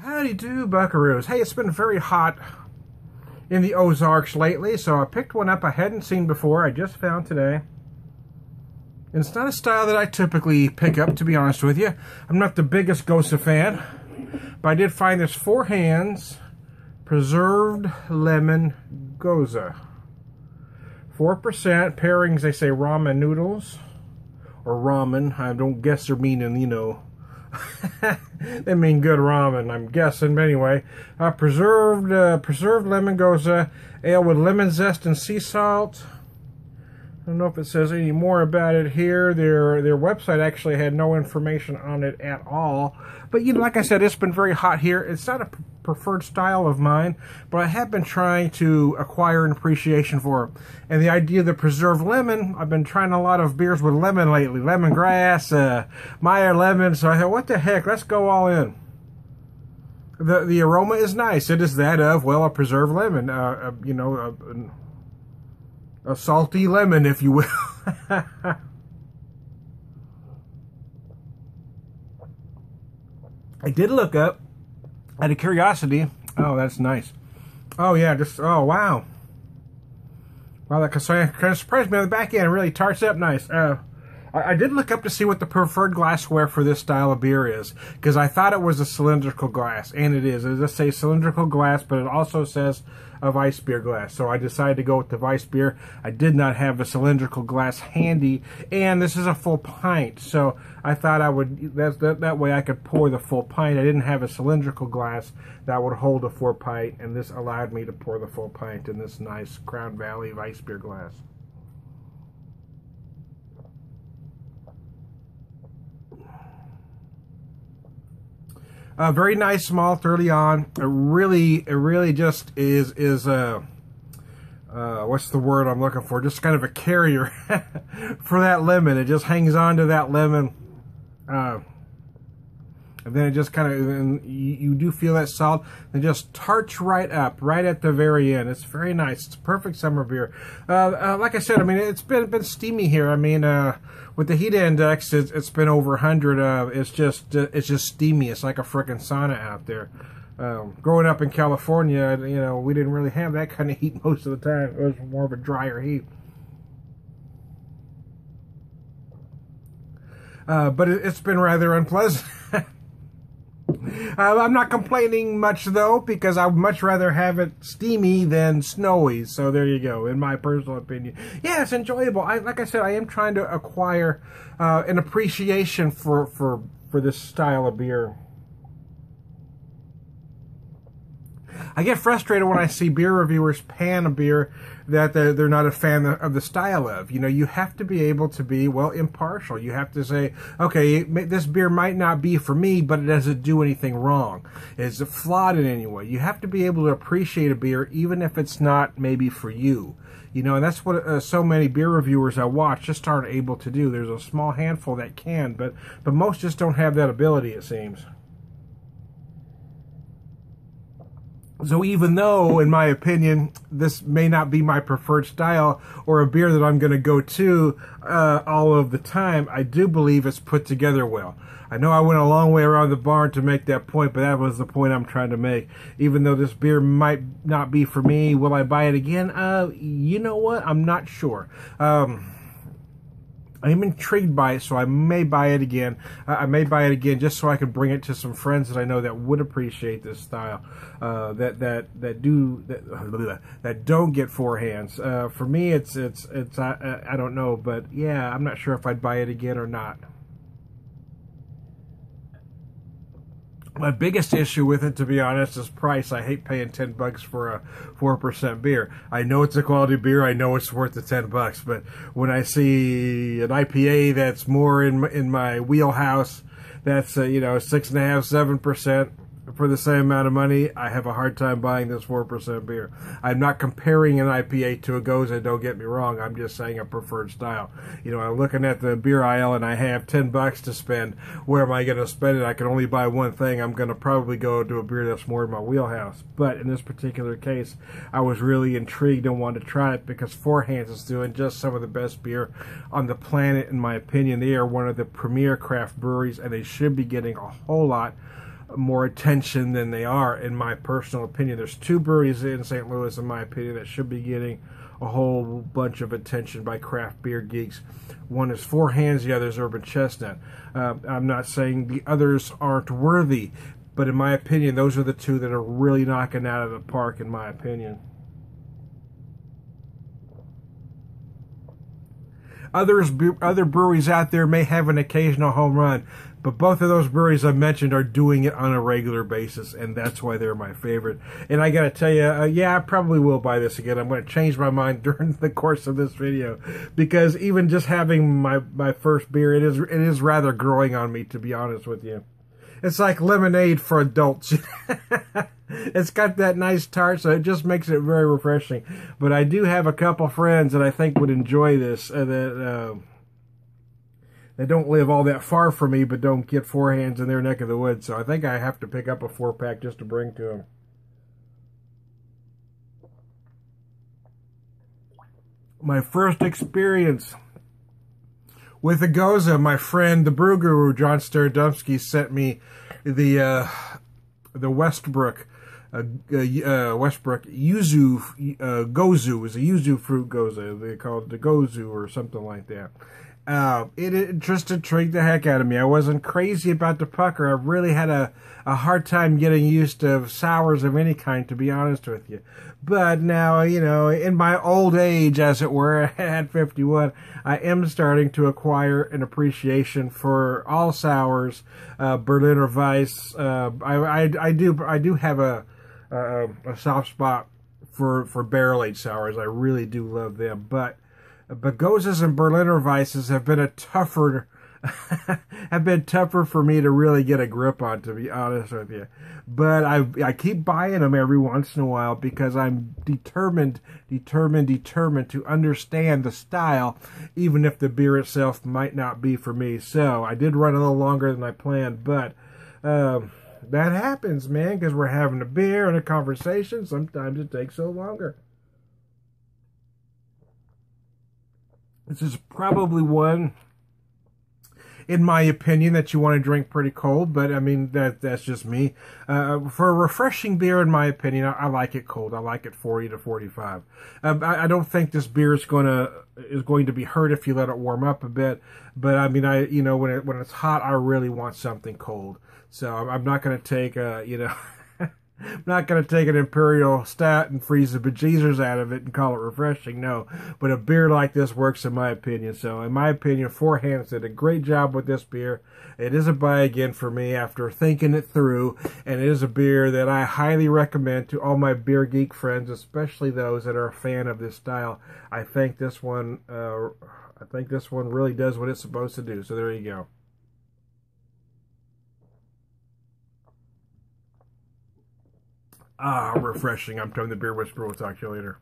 Howdy do, buckaroos. Hey, it's been very hot in the Ozarks lately, so I picked one up I hadn't seen before. I just found today. And it's not a style that I typically pick up, to be honest with you. I'm not the biggest Gose fan, but I did find this 4 hands preserved lemon Gose. 4% pairings, they say ramen noodles or ramen. I don't guess they're meaning, you know, they mean good ramen, I'm guessing. But anyway, preserved lemon Gose ale with lemon zest and sea salt. I don't know if it says any more about it here. Their website actually had no information on it at all. But, you know, like I said, it's been very hot here. It's not a preferred style of mine, but I have been trying to acquire an appreciation for it. And the idea of the preserved lemon, I've been trying a lot of beers with lemon lately. Lemongrass, Meyer lemon. So I thought, what the heck, let's go all in. The aroma is nice. It is that of, well, a preserved lemon. You know, a salty lemon, if you will. I did look up, out of curiosity. Oh, that's nice. Oh, yeah, just, oh, wow. Wow, that kind of surprised me on the back end. It really tarts up nice. I did look up to see what the preferred glassware for this style of beer is, because I thought it was a cylindrical glass, and it is. It does say cylindrical glass, but it also says a Weiss beer glass. So I decided to go with the Weiss beer. I did not have a cylindrical glass handy, and this is a full pint. So I thought I would, that way I could pour the full pint. I didn't have a cylindrical glass that would hold a 4-pint, and this allowed me to pour the full pint in this nice Crown Valley Weiss beer glass. Very nice malt early on. It really just is what's the word I'm looking for? Just kind of a carrier for that lemon. It just hangs on to that lemon. And then it just kind of, you do feel that salt. It just tarts right up, right at the very end. It's very nice. It's a perfect summer beer. Like I said, I mean, it's been steamy here. I mean, with the heat index, it's been over 100. It's just steamy. It's like a frickin' sauna out there. Growing up in California, you know, we didn't really have that kind of heat most of the time. It was more of a drier heat. But it's been rather unpleasant. I'm not complaining much, though, because I would much rather have it steamy than snowy. So there you go, in my personal opinion. Yeah, it's enjoyable. Like I said, I am trying to acquire an appreciation for this style of beer. I get frustrated when I see beer reviewers pan a beer that they're not a fan of the style of. You know, you have to be able to be, well, impartial. You have to say, okay, this beer might not be for me, but it doesn't do anything wrong. Is it flawed in any way? You have to be able to appreciate a beer even if it's not maybe for you. You know, and that's what so many beer reviewers I watch just aren't able to do. There's a small handful that can, but most just don't have that ability, it seems. So even though, in my opinion, this may not be my preferred style or a beer that I'm going to go to all of the time, I do believe it's put together well. I know I went a long way around the barn to make that point, but that was the point I'm trying to make. Even though this beer might not be for me, will I buy it again? You know what? I'm not sure. I'm intrigued by it, so I may buy it again. I may buy it again just so I can bring it to some friends that I know that would appreciate this style, that don't get 4 hands. For me, it's I don't know, but yeah, I'm not sure if I'd buy it again or not. My biggest issue with it, to be honest, is price. I hate paying $10 for a 4% beer. I know it's a quality beer. I know it's worth the $10. But when I see an IPA that's more in my wheelhouse, that's you know, 6.5%, 7% for the same amount of money, I have a hard time buying this 4% beer. I'm not comparing an IPA to a Gose, don't get me wrong. I'm just saying a preferred style. You know, I'm looking at the beer aisle and I have $10 to spend. Where am I going to spend it? I can only buy one thing. I'm going to probably go to a beer that's more in my wheelhouse. But in this particular case, I was really intrigued and wanted to try it because 4 Hands is doing just some of the best beer on the planet, in my opinion. They are one of the premier craft breweries, and they should be getting a whole lot more attention than they are, in my personal opinion. There's two breweries in St. Louis, in my opinion, that should be getting a whole bunch of attention by craft beer geeks. One is Four Hands, the other is Urban Chestnut. I'm not saying the others aren't worthy, but in my opinion, those are the two that are really knocking out of the park, in my opinion. Other breweries out there may have an occasional home run, but both of those breweries I mentioned are doing it on a regular basis, and that's why they're my favorite. And I gotta tell you, yeah, I probably will buy this again. I'm going to change my mind during the course of this video, because even just having my first beer, it is rather growing on me, to be honest with you. It's like lemonade for adults. It's got that nice tart, so it just makes it very refreshing. But I do have a couple friends that I think would enjoy this, that don't live all that far from me, but don't get Four Hands in their neck of the woods. So I think I have to pick up a 4-pack just to bring to them. My first experience with the Gose, my friend, the brew guru, John Starodumsky, sent me the Westbrook yuzu gozu. Is a yuzu fruit Gose. They call it the gozu or something like that. It just intrigued the heck out of me. I wasn't crazy about the pucker. I really had a hard time getting used to sours of any kind, to be honest with you. But now, you know, in my old age, as it were, at 51, I am starting to acquire an appreciation for all sours, Berliner Weiss. I do have a soft spot for barrel-aged sours. I really do love them, but Goses and Berliner Weisses have been tougher for me to really get a grip on, to be honest with you. But I keep buying them every once in a while because I'm determined to understand the style, even if the beer itself might not be for me. So I did run a little longer than I planned, but that happens, man, because we're having a beer and a conversation. Sometimes it takes so longer. This is probably one, in my opinion, that you want to drink pretty cold, but I mean, that's just me. For a refreshing beer, in my opinion, I like it cold. I like it 40 to 45. I don't think this beer is going to be hurt if you let it warm up a bit, but I mean, you know, when it's hot, I really want something cold. So I'm not going to take I'm not going to take an Imperial Stout and freeze the bejesus out of it and call it refreshing, no. But a beer like this works, in my opinion. So, in my opinion, Four Hands did a great job with this beer. It is a buy again for me after thinking it through, and it is a beer that I highly recommend to all my beer geek friends, especially those that are a fan of this style. I think this one really does what it's supposed to do. So there you go. Ah, refreshing. I'm Tom the Beer Whisperer. We'll talk to you later.